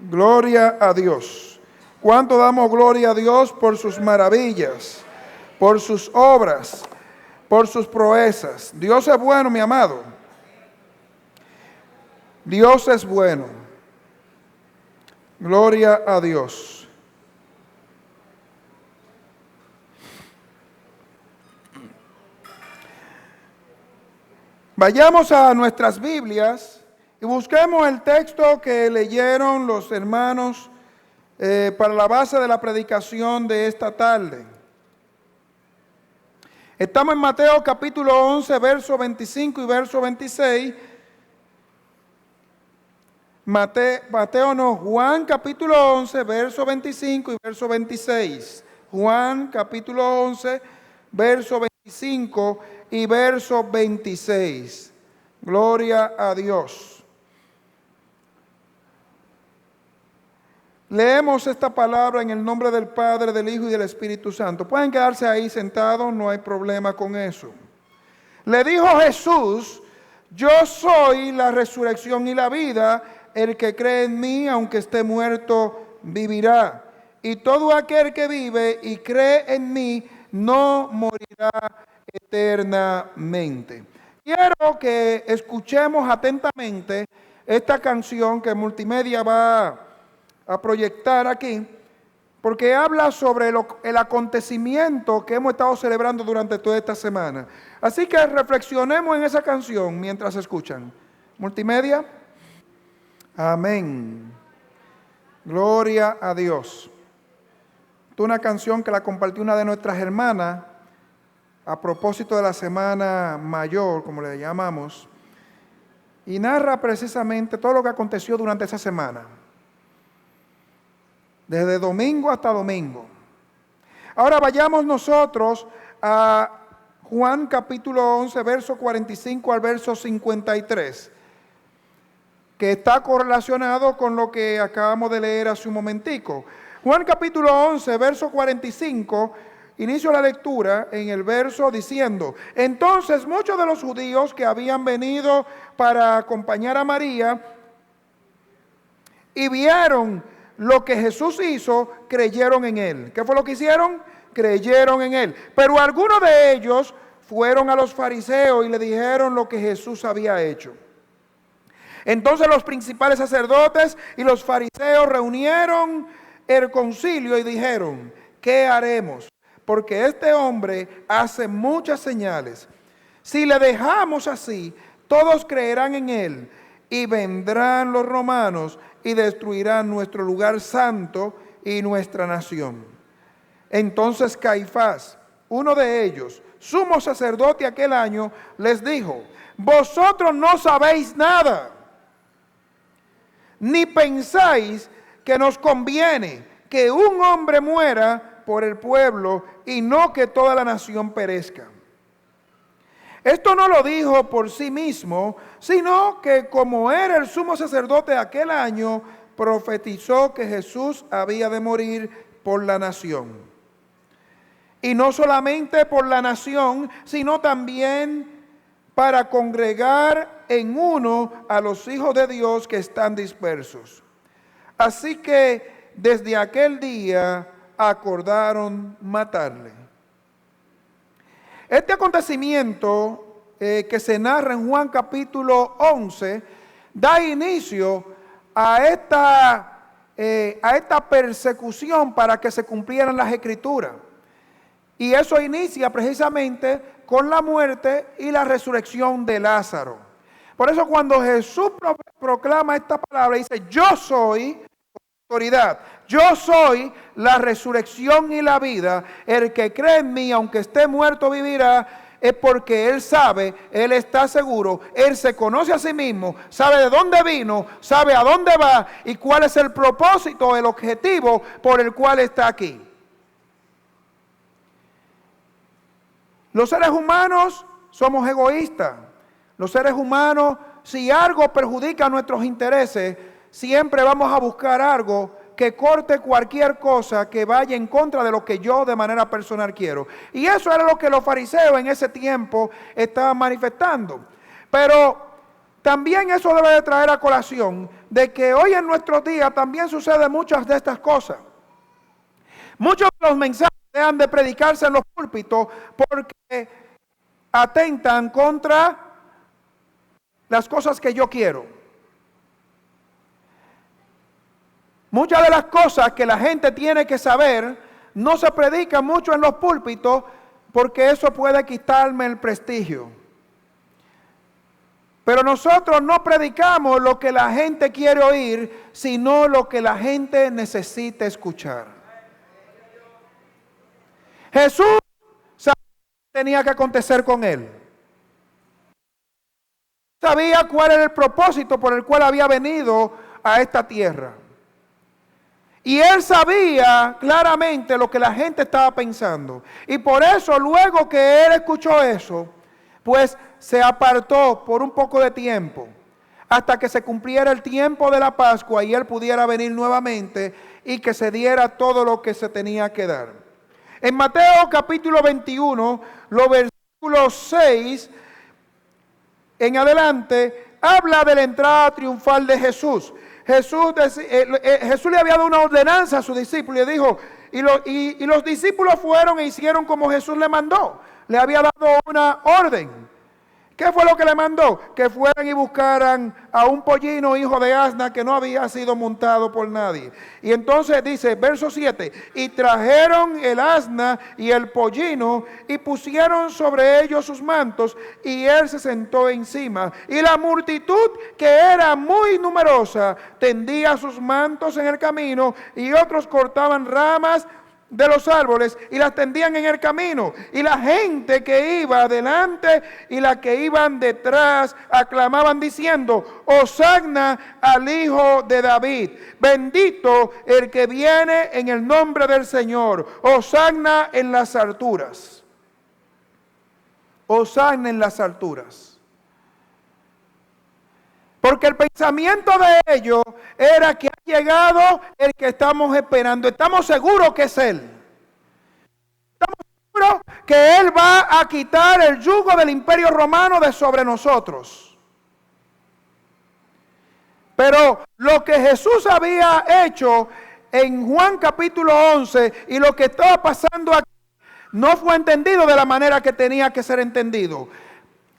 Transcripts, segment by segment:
Gloria a Dios. ¿Cuánto damos gloria a Dios por sus maravillas, por sus obras, por sus proezas? Dios es bueno, mi amado. Dios es bueno. Gloria a Dios. Vayamos a nuestras Biblias y busquemos el texto que leyeron los hermanos para la base de la predicación de esta tarde. Estamos en Mateo capítulo 11, verso 25 y verso 26. Juan capítulo 11, verso 25 y verso 26. Juan capítulo 11, verso 25 y verso 26. Gloria a Dios. Leemos esta palabra en el nombre del Padre, del Hijo y del Espíritu Santo. Pueden quedarse ahí sentados, no hay problema con eso. Le dijo Jesús: yo soy la resurrección y la vida. El que cree en mí, aunque esté muerto, vivirá. Y todo aquel que vive y cree en mí, no morirá eternamente. Quiero que escuchemos atentamente esta canción que Multimedia va a proyectar aquí, porque habla sobre el acontecimiento que hemos estado celebrando durante toda esta semana. Así que reflexionemos en esa canción mientras escuchan. Multimedia. Amén. Gloria a Dios. Esta es una canción que la compartió una de nuestras hermanas a propósito de la Semana Mayor, como le llamamos, y narra precisamente todo lo que aconteció durante esa semana, desde domingo hasta domingo. Ahora vayamos nosotros a Juan capítulo 11, verso 45 al verso 53, que está correlacionado con lo que acabamos de leer hace un momentico. Juan capítulo 11, verso 45, inicio la lectura en el verso diciendo: entonces muchos de los judíos que habían venido para acompañar a María y vieron lo que Jesús hizo, creyeron en él. ¿Qué fue lo que hicieron? Creyeron en él. Pero algunos de ellos fueron a los fariseos y le dijeron lo que Jesús había hecho. Entonces los principales sacerdotes y los fariseos reunieron el concilio y dijeron: ¿qué haremos? Porque este hombre hace muchas señales. Si le dejamos así, todos creerán en él, y vendrán los romanos y destruirán nuestro lugar santo y nuestra nación. Entonces Caifás, uno de ellos, sumo sacerdote aquel año, les dijo: vosotros no sabéis nada, ni pensáis que nos conviene que un hombre muera por el pueblo y no que toda la nación perezca. Esto no lo dijo por sí mismo, sino que como era el sumo sacerdote de aquel año, profetizó que Jesús había de morir por la nación. Y no solamente por la nación, sino también para congregar en uno a los hijos de Dios que están dispersos. Así que desde aquel día acordaron matarle. Este acontecimiento que se narra en Juan capítulo 11 da inicio a esta persecución para que se cumplieran las escrituras. Y eso inicia precisamente con la muerte y la resurrección de Lázaro. Por eso cuando Jesús proclama esta palabra, dice: yo soy autoridad, yo soy la resurrección y la vida. El que cree en mí, aunque esté muerto, vivirá. Es porque él sabe, él está seguro, él se conoce a sí mismo, sabe de dónde vino, sabe a dónde va y cuál es el propósito, el objetivo por el cual está aquí. Los seres humanos somos egoístas. Los seres humanos, si algo perjudica nuestros intereses, siempre vamos a buscar algo que corte cualquier cosa que vaya en contra de lo que yo de manera personal quiero. Y eso era lo que los fariseos en ese tiempo estaban manifestando. Pero también eso debe de traer a colación de que hoy en nuestros días también suceden muchas de estas cosas. Muchos de los mensajes dejan de predicarse en los púlpitos porque atentan contra las cosas que yo quiero. Muchas de las cosas que la gente tiene que saber no se predican mucho en los púlpitos porque eso puede quitarme el prestigio. Pero nosotros no predicamos lo que la gente quiere oír, sino lo que la gente necesita escuchar. Jesús sabía lo que tenía que acontecer con él. Sabía cuál era el propósito por el cual había venido a esta tierra. Y él sabía claramente lo que la gente estaba pensando. Y por eso, luego que él escuchó eso, pues se apartó por un poco de tiempo, hasta que se cumpliera el tiempo de la Pascua y él pudiera venir nuevamente y que se diera todo lo que se tenía que dar. En Mateo capítulo 21, los versículos 6 en adelante, habla de la entrada triunfal de Jesús. Jesús le había dado una ordenanza a sus discípulos y le dijo, y los discípulos fueron e hicieron como Jesús le mandó. Le había dado una orden. ¿Qué fue lo que le mandó? Que fueran y buscaran a un pollino hijo de asna que no había sido montado por nadie. Y entonces dice, verso 7, y trajeron el asna y el pollino y pusieron sobre ellos sus mantos y él se sentó encima. Y la multitud, que era muy numerosa, tendía sus mantos en el camino y otros cortaban ramas de los árboles y las tendían en el camino, y la gente que iba adelante y la que iban detrás aclamaban diciendo, Hosanna al Hijo de David, bendito el que viene en el nombre del Señor, Hosanna en las alturas, Hosanna en las alturas. Porque el pensamiento de ellos era que ha llegado el que estamos esperando. Estamos seguros que es Él. Estamos seguros que Él va a quitar el yugo del imperio romano de sobre nosotros. Pero lo que Jesús había hecho en Juan capítulo 11 y lo que estaba pasando aquí no fue entendido de la manera que tenía que ser entendido.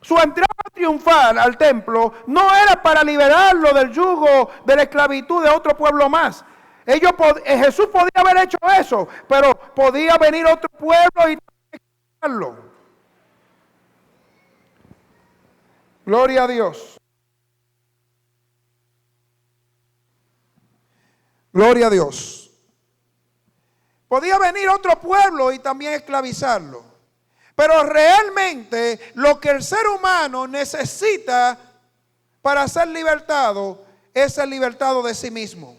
Su entrada triunfal al templo no era para liberarlo del yugo de la esclavitud de otro pueblo más. Jesús podía haber hecho eso, pero podía venir otro pueblo y quitarlo. Gloria a Dios. Gloria a Dios. Podía venir otro pueblo y también esclavizarlo. Pero realmente lo que el ser humano necesita para ser libertado es ser libertado de sí mismo.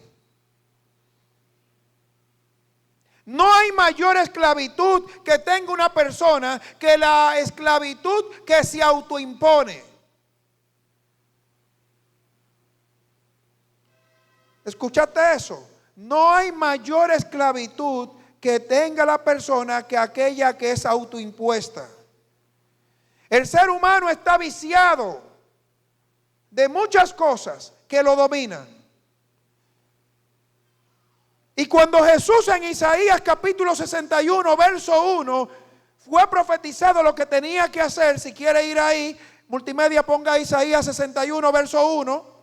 No hay mayor esclavitud que tenga una persona que la esclavitud que se autoimpone. ¿Escuchaste eso? No hay mayor esclavitud que tenga la persona que aquella que es autoimpuesta. El ser humano está viciado de muchas cosas que lo dominan. Y cuando Jesús en Isaías capítulo 61 verso 1 fue profetizado lo que tenía que hacer, si quiere ir ahí, multimedia ponga Isaías 61 verso 1.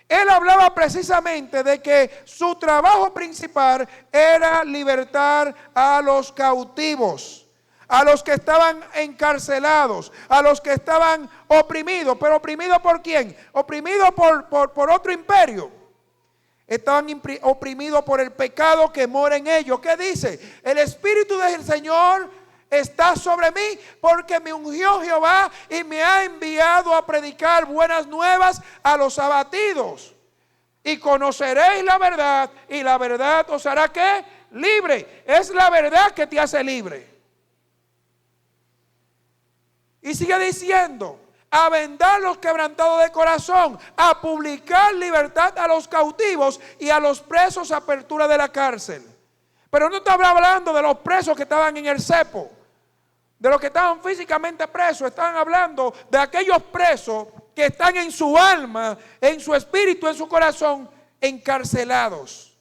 Él hablaba precisamente de que su trabajo principal era libertar a los cautivos, a los que estaban encarcelados, a los que estaban oprimidos. ¿Pero oprimidos por quién? Oprimidos por otro imperio. Estaban oprimidos por el pecado que mora en ellos. ¿Qué dice? El Espíritu del Señor está sobre mí porque me ungió Jehová y me ha enviado a predicar buenas nuevas a los abatidos. Y conoceréis la verdad y la verdad os hará ¿qué? Libre. Es la verdad que te hace libre. Y sigue diciendo, a vendar los quebrantados de corazón, a publicar libertad a los cautivos y a los presos apertura de la cárcel. Pero no está hablando de los presos que estaban en el cepo, de los que estaban físicamente presos. Estaban hablando de aquellos presos que están en su alma, en su espíritu, en su corazón, encarcelados.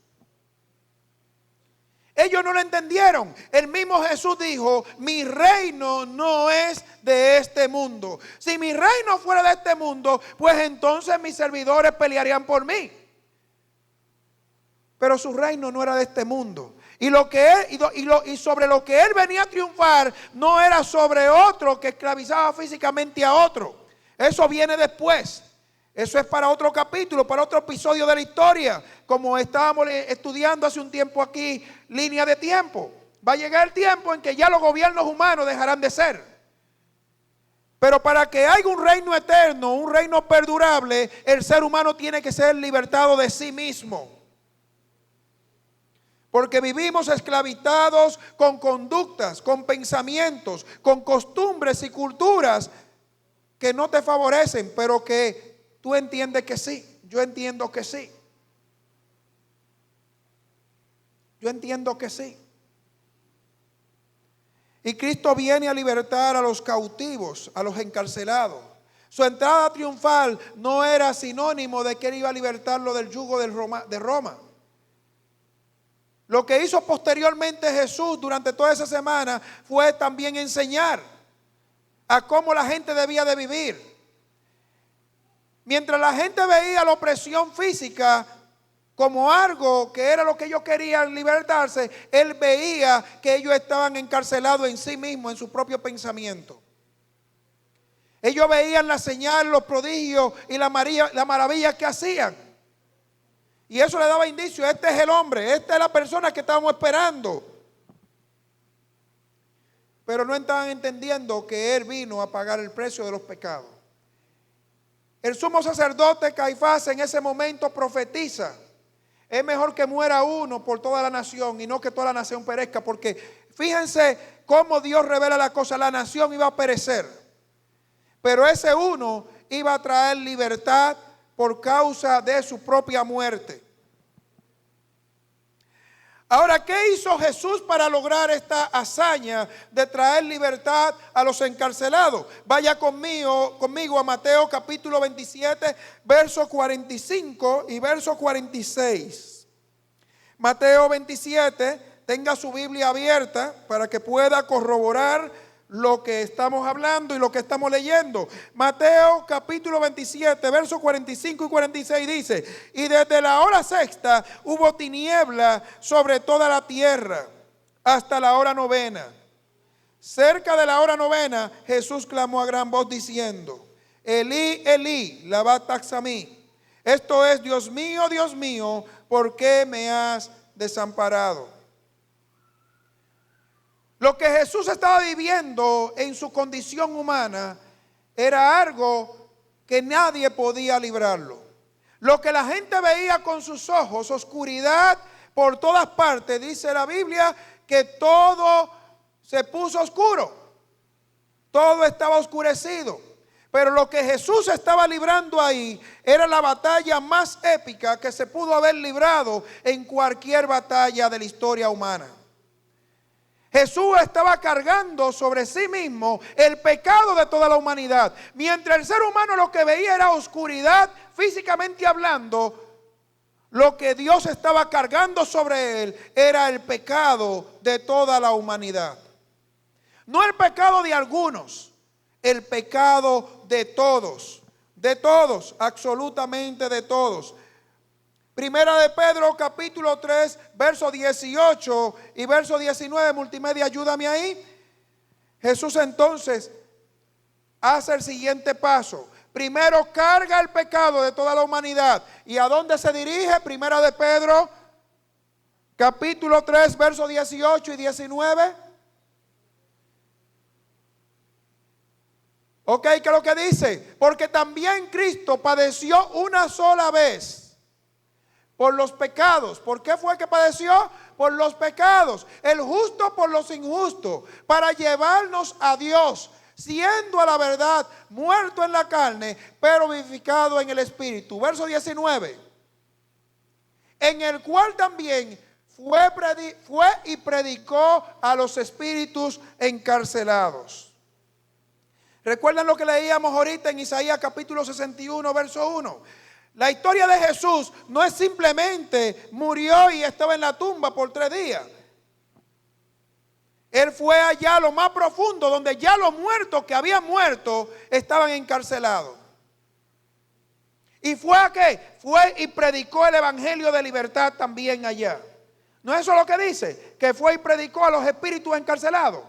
Ellos no lo entendieron. El mismo Jesús dijo: mi reino no es de este mundo. Si mi reino fuera de este mundo, pues entonces mis servidores pelearían por mí. Pero su reino no era de este mundo. Y sobre lo que él venía a triunfar no era sobre otro que esclavizaba físicamente a otro. Eso viene después. Eso es para otro capítulo, para otro episodio de la historia. Como estábamos estudiando hace un tiempo aquí, línea de tiempo. Va a llegar el tiempo en que ya los gobiernos humanos dejarán de ser. Pero para que haya un reino eterno, un reino perdurable, el ser humano tiene que ser libertado de sí mismo. Porque vivimos esclavizados con conductas, con pensamientos, con costumbres y culturas que no te favorecen, pero que tú entiendes que sí. Yo entiendo que sí. Yo entiendo que sí. Y Cristo viene a libertar a los cautivos, a los encarcelados. Su entrada triunfal no era sinónimo de que él iba a libertarlo del yugo de Roma. Lo que hizo posteriormente Jesús durante toda esa semana fue también enseñar a cómo la gente debía de vivir. Mientras la gente veía la opresión física como algo que era lo que ellos querían libertarse, él veía que ellos estaban encarcelados en sí mismos, en su propio pensamiento. Ellos veían las señales, los prodigios y la maravilla que hacían. Y eso le daba indicio: este es el hombre, esta es la persona que estábamos esperando. Pero no estaban entendiendo que él vino a pagar el precio de los pecados. El sumo sacerdote Caifás en ese momento profetiza: es mejor que muera uno por toda la nación y no que toda la nación perezca. Porque fíjense cómo Dios revela la cosa: la nación iba a perecer, pero ese uno iba a traer libertad por causa de su propia muerte. Ahora, ¿qué hizo Jesús para lograr esta hazaña de traer libertad a los encarcelados? Vaya conmigo a Mateo capítulo 27, verso 45 y verso 46. Mateo 27, tenga su Biblia abierta para que pueda corroborar lo que estamos hablando y lo que estamos leyendo. Mateo capítulo 27, versos 45 y 46 dice: y desde la hora sexta hubo tiniebla sobre toda la tierra hasta la hora novena. Cerca de la hora novena, Jesús clamó a gran voz diciendo: Elí, Elí, lama sabactani. Esto es: Dios mío, ¿por qué me has desamparado? Lo que Jesús estaba viviendo en su condición humana era algo que nadie podía librarlo. Lo que la gente veía con sus ojos, oscuridad por todas partes, dice la Biblia que todo se puso oscuro. Todo estaba oscurecido. Pero lo que Jesús estaba librando ahí era la batalla más épica que se pudo haber librado en cualquier batalla de la historia humana. Jesús estaba cargando sobre sí mismo el pecado de toda la humanidad. Mientras el ser humano lo que veía era oscuridad, físicamente hablando, lo que Dios estaba cargando sobre él era el pecado de toda la humanidad. No el pecado de algunos, el pecado de todos, absolutamente de todos. Primera de Pedro capítulo 3, verso 18 y verso 19, multimedia, ayúdame ahí. Jesús entonces hace el siguiente paso. Primero carga el pecado de toda la humanidad. ¿Y a dónde se dirige? Primera de Pedro capítulo 3, verso 18 y 19. Ok, ¿qué es lo que dice? Porque también Cristo padeció una sola vez por los pecados. ¿Por qué fue que padeció? Por los pecados. El justo por los injustos, para llevarnos a Dios, siendo a la verdad muerto en la carne, pero vivificado en el Espíritu. Verso 19. En el cual también fue y predicó a los espíritus encarcelados. ¿Recuerdan lo que leíamos ahorita en Isaías capítulo 61, verso 1? La historia de Jesús no es simplemente murió y estaba en la tumba por 3 días. Él fue allá a lo más profundo, donde ya los muertos que habían muerto estaban encarcelados. ¿Y fue a qué? Fue y predicó el evangelio de libertad también allá. ¿No es eso lo que dice? Que fue y predicó a los espíritus encarcelados.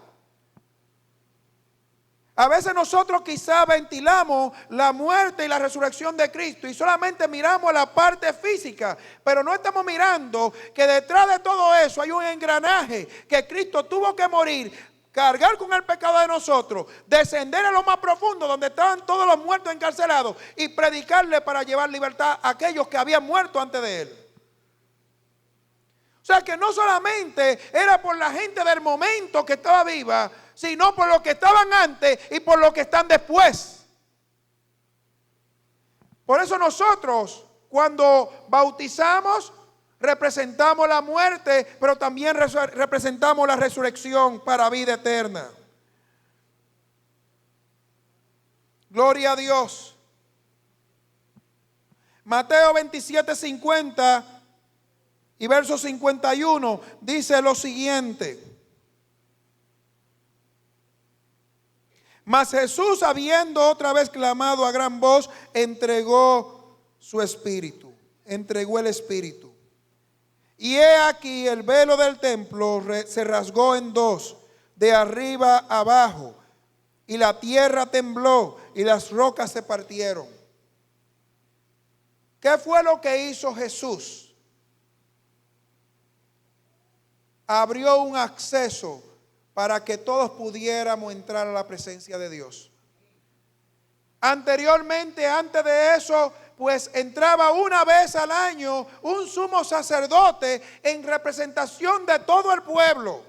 A veces nosotros quizá ventilamos la muerte y la resurrección de Cristo y solamente miramos la parte física, pero no estamos mirando que detrás de todo eso hay un engranaje que Cristo tuvo que morir, cargar con el pecado de nosotros, descender a lo más profundo donde estaban todos los muertos encarcelados y predicarle para llevar libertad a aquellos que habían muerto antes de él. O sea que no solamente era por la gente del momento que estaba viva, sino por los que estaban antes y por los que están después. Por eso nosotros, cuando bautizamos, representamos la muerte, pero también representamos la resurrección para vida eterna. Gloria a Dios. Mateo 27:50 y verso 51 dice lo siguiente. Mas Jesús, habiendo otra vez clamado a gran voz, entregó su espíritu. Entregó el espíritu. Y he aquí el velo del templo se rasgó en 2, de arriba abajo, y la tierra tembló y las rocas se partieron. ¿Qué fue lo que hizo Jesús? Abrió un acceso para que todos pudiéramos entrar a la presencia de Dios. Anteriormente, antes de eso, pues entraba una vez al año un sumo sacerdote en representación de todo el pueblo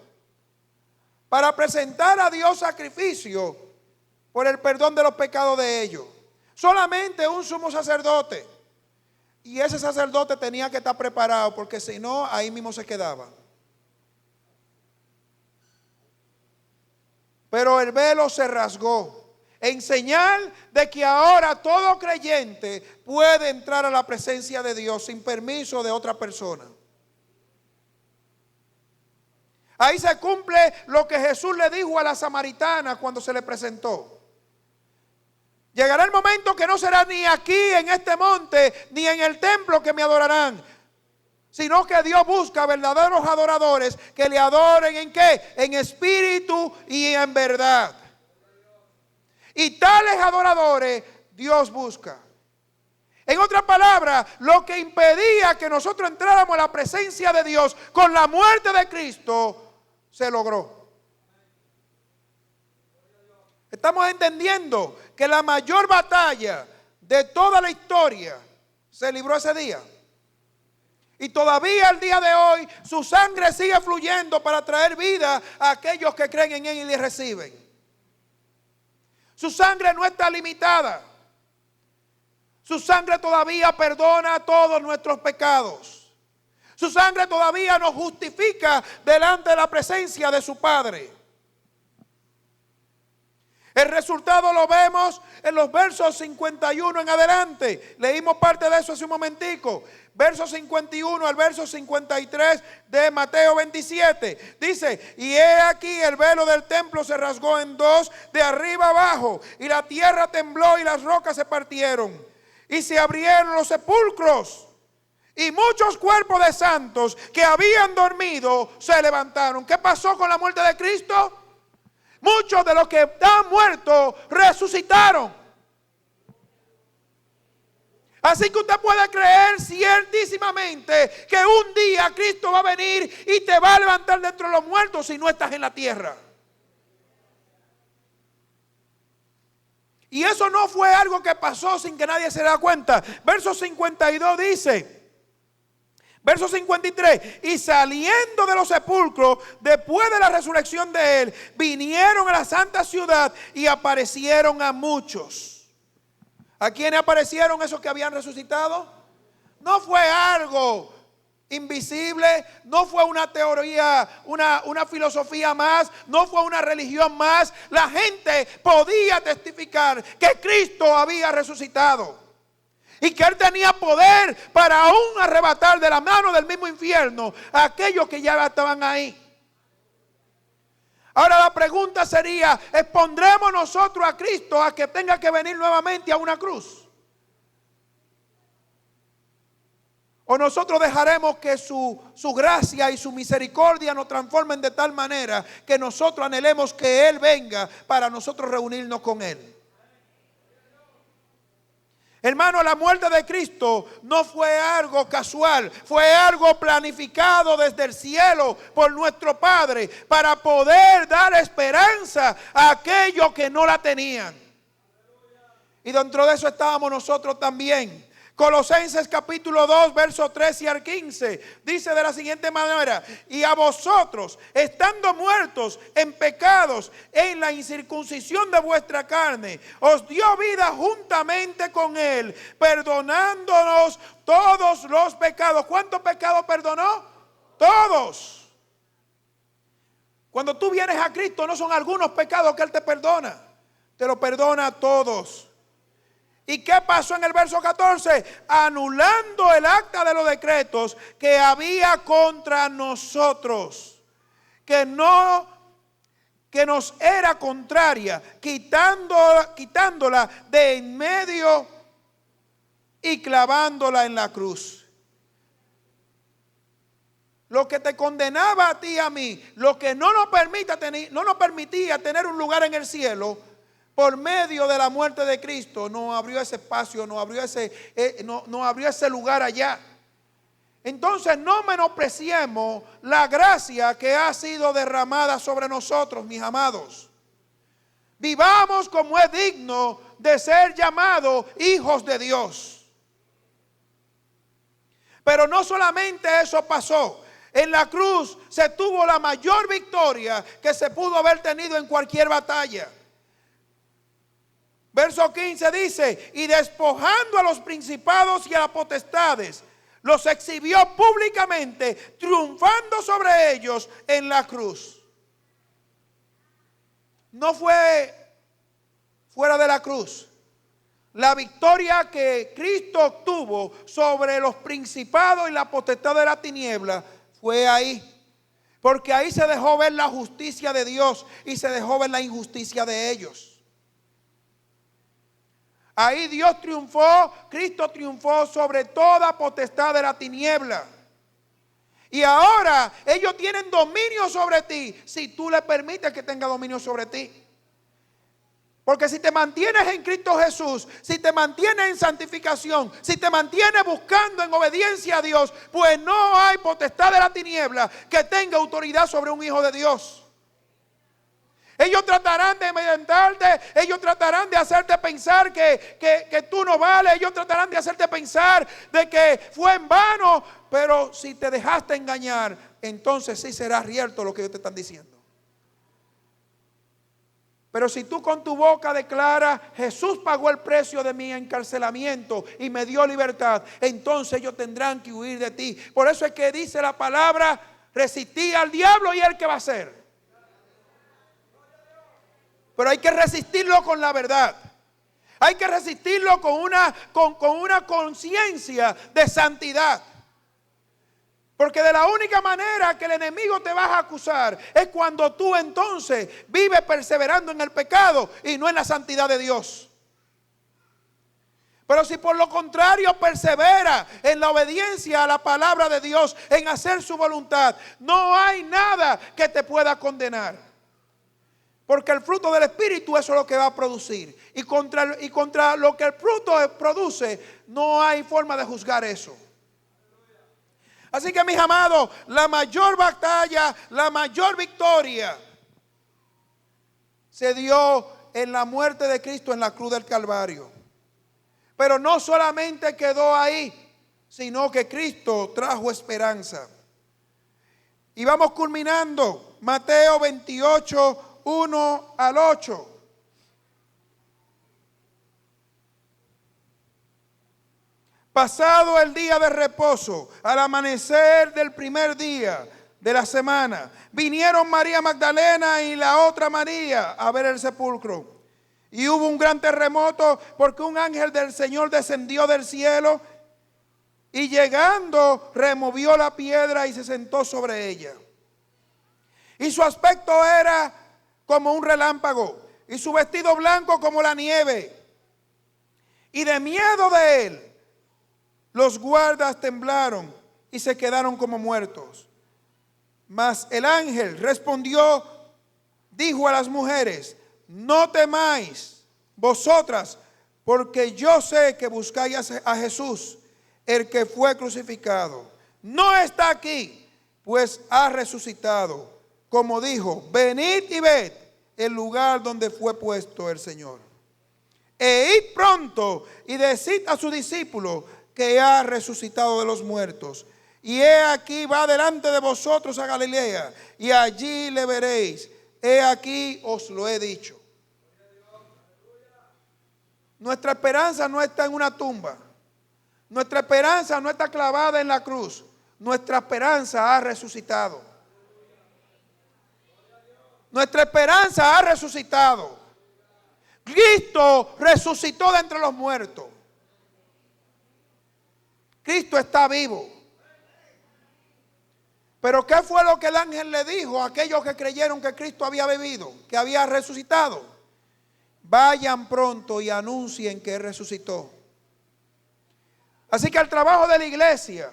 para presentar a Dios sacrificio por el perdón de los pecados de ellos. Solamente un sumo sacerdote. Y ese sacerdote tenía que estar preparado porque si no, ahí mismo se quedaba. Pero el velo se rasgó en señal de que ahora todo creyente puede entrar a la presencia de Dios sin permiso de otra persona. Ahí se cumple lo que Jesús le dijo a la samaritana cuando se le presentó. Llegará el momento que no será ni aquí en este monte ni en el templo que me adorarán, sino que Dios busca verdaderos adoradores que le adoren ¿en qué? En espíritu y en verdad. Y tales adoradores Dios busca. En otras palabras, lo que impedía que nosotros entráramos a la presencia de Dios con la muerte de Cristo, se logró. Estamos entendiendo que la mayor batalla de toda la historia se libró ese día. Y todavía al día de hoy su sangre sigue fluyendo para traer vida a aquellos que creen en Él y le reciben. Su sangre no está limitada. Su sangre todavía perdona todos nuestros pecados. Su sangre todavía nos justifica delante de la presencia de su Padre. El resultado lo vemos en los versos 51 en adelante. Leímos parte de eso hace un momentico. Verso 51 al verso 53 de Mateo 27. Dice, y he aquí el velo del templo se rasgó en 2 de arriba abajo, y la tierra tembló y las rocas se partieron. Y se abrieron los sepulcros, y muchos cuerpos de santos que habían dormido se levantaron. ¿Qué pasó con la muerte de Cristo? Muchos de los que están muertos resucitaron. Así que usted puede creer ciertísimamente que un día Cristo va a venir y te va a levantar de entre los muertos si no estás en la tierra. Y eso no fue algo que pasó sin que nadie se da cuenta. Verso 52 dice, verso 53, y saliendo de los sepulcros, después de la resurrección de Él, vinieron a la santa ciudad y aparecieron a muchos. ¿A quiénes aparecieron esos que habían resucitado? No fue algo invisible, no fue una teoría, una filosofía más, no fue una religión más. La gente podía testificar que Cristo había resucitado y que Él tenía poder para aún arrebatar de la mano del mismo infierno a aquellos que ya estaban ahí. Ahora la pregunta sería, ¿expondremos nosotros a Cristo a que tenga que venir nuevamente a una cruz? ¿O nosotros dejaremos que su gracia y su misericordia nos transformen de tal manera que nosotros anhelemos que Él venga para nosotros reunirnos con Él? Hermano, la muerte de Cristo no fue algo casual, fue algo planificado desde el cielo por nuestro Padre para poder dar esperanza a aquellos que no la tenían. Y dentro de eso estábamos nosotros también. Colosenses capítulo 2, versos 13 al 15, dice de la siguiente manera: y a vosotros, estando muertos en pecados, en la incircuncisión de vuestra carne, os dio vida juntamente con Él, perdonándonos todos los pecados. ¿Cuántos pecados perdonó? Todos. Cuando tú vienes a Cristo, no son algunos pecados que Él te lo perdona a todos. ¿Y qué pasó en el verso 14? Anulando el acta de los decretos que había contra nosotros, que nos era contraria, quitándola de en medio y clavándola en la cruz. Lo que te condenaba a ti y a mí, lo que no nos permitía tener un lugar en el cielo, por medio de la muerte de Cristo, nos abrió ese espacio, nos abrió ese lugar allá. Entonces no menospreciemos la gracia que ha sido derramada sobre nosotros, mis amados. Vivamos como es digno de ser llamados hijos de Dios. Pero no solamente eso pasó. En la cruz se tuvo la mayor victoria que se pudo haber tenido en cualquier batalla. Verso 15 dice: y despojando a los principados y a las potestades, los exhibió públicamente, triunfando sobre ellos en la cruz. No fue fuera de la cruz. La victoria que Cristo obtuvo sobre los principados y la potestad de la tiniebla fue ahí. Porque ahí se dejó ver la justicia de Dios y se dejó ver la injusticia de ellos. Ahí Dios triunfó, Cristo triunfó sobre toda potestad de la tiniebla. Y ahora ellos tienen dominio sobre ti si tú le permites que tenga dominio sobre ti. Porque si te mantienes en Cristo Jesús, si te mantienes en santificación, si te mantienes buscando en obediencia a Dios, pues no hay potestad de la tiniebla que tenga autoridad sobre un hijo de Dios. Ellos tratarán de amedrentarte, ellos tratarán de hacerte pensar que tú no vales, ellos tratarán de hacerte pensar de que fue en vano, pero si te dejaste engañar, entonces sí será cierto lo que ellos te están diciendo. Pero si tú con tu boca declaras: Jesús pagó el precio de mi encarcelamiento y me dio libertad, entonces ellos tendrán que huir de ti. Por eso es que dice la palabra: resistí al diablo y él ¿qué va a hacer? Pero hay que resistirlo con la verdad. Hay que resistirlo con una conciencia de santidad. Porque de la única manera que el enemigo te va a acusar es cuando tú entonces vives perseverando en el pecado y no en la santidad de Dios. Pero si por lo contrario persevera en la obediencia a la palabra de Dios, en hacer su voluntad, no hay nada que te pueda condenar. Porque el fruto del Espíritu eso es lo que va a producir. Y contra lo que el fruto produce, no hay forma de juzgar eso. Así que mis amados, la mayor batalla, la mayor victoria se dio en la muerte de Cristo en la cruz del Calvario. Pero no solamente quedó ahí, sino que Cristo trajo esperanza. Y vamos culminando. Mateo 28, 1 al 8. Pasado el día de reposo, al amanecer del primer día de la semana, vinieron María Magdalena y la otra María a ver el sepulcro. Y hubo un gran terremoto porque un ángel del Señor descendió del cielo y llegando removió la piedra y se sentó sobre ella. Y su aspecto era como un relámpago y su vestido blanco como la nieve. Y de miedo de él, los guardas temblaron y se quedaron como muertos. Mas el ángel respondió, dijo a las mujeres: no temáis vosotras, porque yo sé que buscáis a Jesús, el que fue crucificado. No está aquí, pues ha resucitado. Como dijo, venid y ved el lugar donde fue puesto el Señor. E id pronto y decid a sus discípulos que ha resucitado de los muertos. Y he aquí va delante de vosotros a Galilea, y allí le veréis. He aquí os lo he dicho. Nuestra esperanza no está en una tumba. Nuestra esperanza no está clavada en la cruz. Nuestra esperanza ha resucitado. Nuestra esperanza ha resucitado. Cristo resucitó de entre los muertos. Cristo está vivo. Pero ¿qué fue lo que el ángel le dijo a aquellos que creyeron que Cristo había vivido, que había resucitado? Vayan pronto y anuncien que Él resucitó. Así que el trabajo de la iglesia,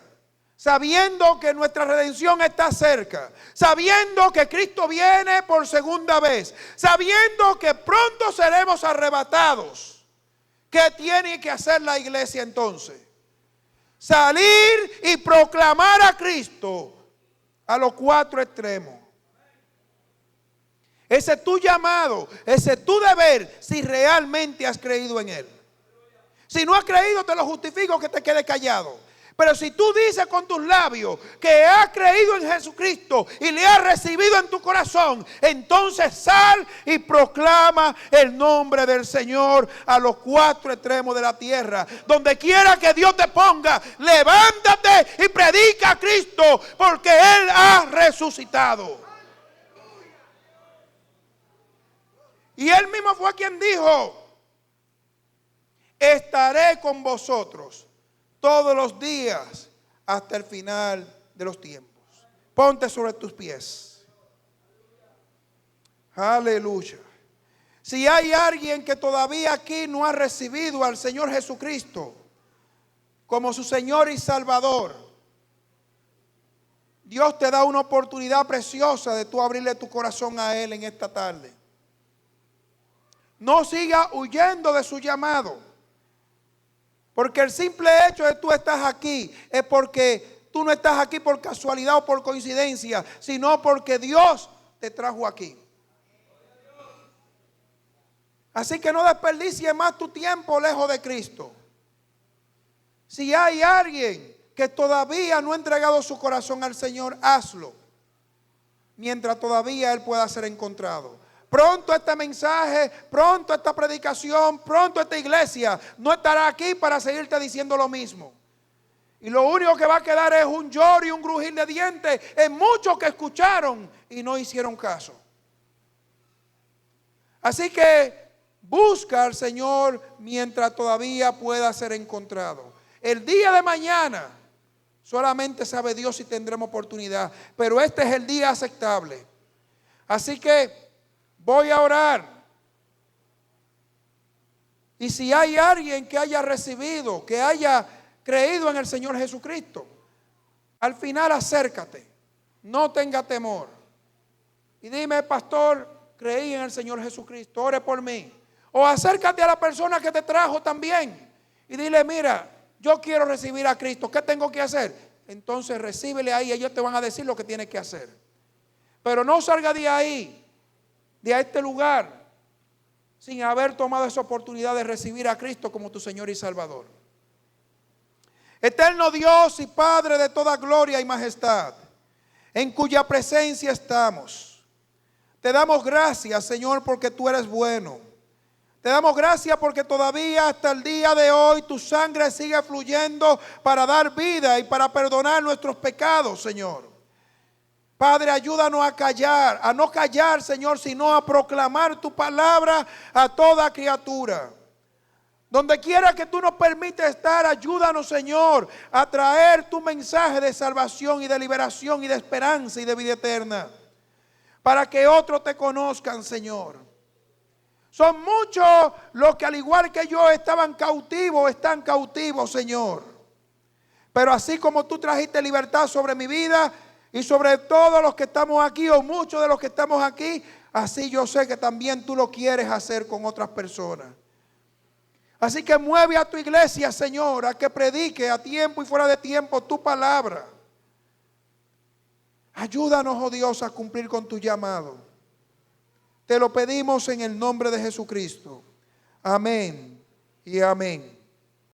sabiendo que nuestra redención está cerca, sabiendo que Cristo viene por segunda vez, sabiendo que pronto seremos arrebatados, ¿qué tiene que hacer la iglesia entonces? Salir y proclamar a Cristo a los cuatro extremos. Ese es tu llamado, ese es tu deber si realmente has creído en Él. Si no has creído, te lo justifico que te quedes callado. Pero si tú dices con tus labios que has creído en Jesucristo y le has recibido en tu corazón, entonces sal y proclama el nombre del Señor a los cuatro extremos de la tierra. Donde quiera que Dios te ponga, levántate y predica a Cristo, porque Él ha resucitado. Y Él mismo fue quien dijo: estaré con vosotros todos los días hasta el final de los tiempos. Ponte sobre tus pies. Aleluya. Si hay alguien que todavía aquí no ha recibido al Señor Jesucristo como su Señor y Salvador, Dios te da una oportunidad preciosa de tú abrirle tu corazón a Él en esta tarde. No siga huyendo de su llamado. Porque el simple hecho de tú estás aquí es porque tú no estás aquí por casualidad o por coincidencia, sino porque Dios te trajo aquí. Así que no desperdicies más tu tiempo lejos de Cristo. Si hay alguien que todavía no ha entregado su corazón al Señor, hazlo, mientras todavía Él pueda ser encontrado. Pronto este mensaje, pronto esta predicación, pronto esta iglesia no estará aquí para seguirte diciendo lo mismo. Y lo único que va a quedar es un lloro y un crujir de dientes en muchos que escucharon y no hicieron caso. Así que busca al Señor mientras todavía pueda ser encontrado. El día de mañana solamente sabe Dios si tendremos oportunidad, pero este es el día aceptable. Así que voy a orar. Y si hay alguien que haya recibido, que haya creído en el Señor Jesucristo, al final acércate, no tenga temor. Y dime: pastor, creí en el Señor Jesucristo, ore por mí. O acércate a la persona que te trajo también y dile: mira, yo quiero recibir a Cristo, ¿qué tengo que hacer? Entonces recíbele ahí, ellos te van a decir lo que tienes que hacer. Pero no salga de ahí, de este lugar, sin haber tomado esa oportunidad de recibir a Cristo como tu Señor y Salvador. Eterno Dios y Padre de toda gloria y majestad, en cuya presencia estamos, te damos gracias, Señor, porque tú eres bueno. Te damos gracias porque todavía hasta el día de hoy tu sangre sigue fluyendo para dar vida y para perdonar nuestros pecados, Señor. Padre, ayúdanos a no callar, Señor, sino a proclamar tu palabra a toda criatura. Donde quiera que tú nos permites estar, ayúdanos, Señor, a traer tu mensaje de salvación y de liberación y de esperanza y de vida eterna. Para que otros te conozcan, Señor. Son muchos los que al igual que yo están cautivos, Señor. Pero así como tú trajiste libertad sobre mi vida y sobre todos los que estamos aquí, o muchos de los que estamos aquí, así yo sé que también tú lo quieres hacer con otras personas. Así que mueve a tu iglesia, Señor, a que predique a tiempo y fuera de tiempo tu palabra. Ayúdanos, oh Dios, a cumplir con tu llamado. Te lo pedimos en el nombre de Jesucristo. Amén y amén.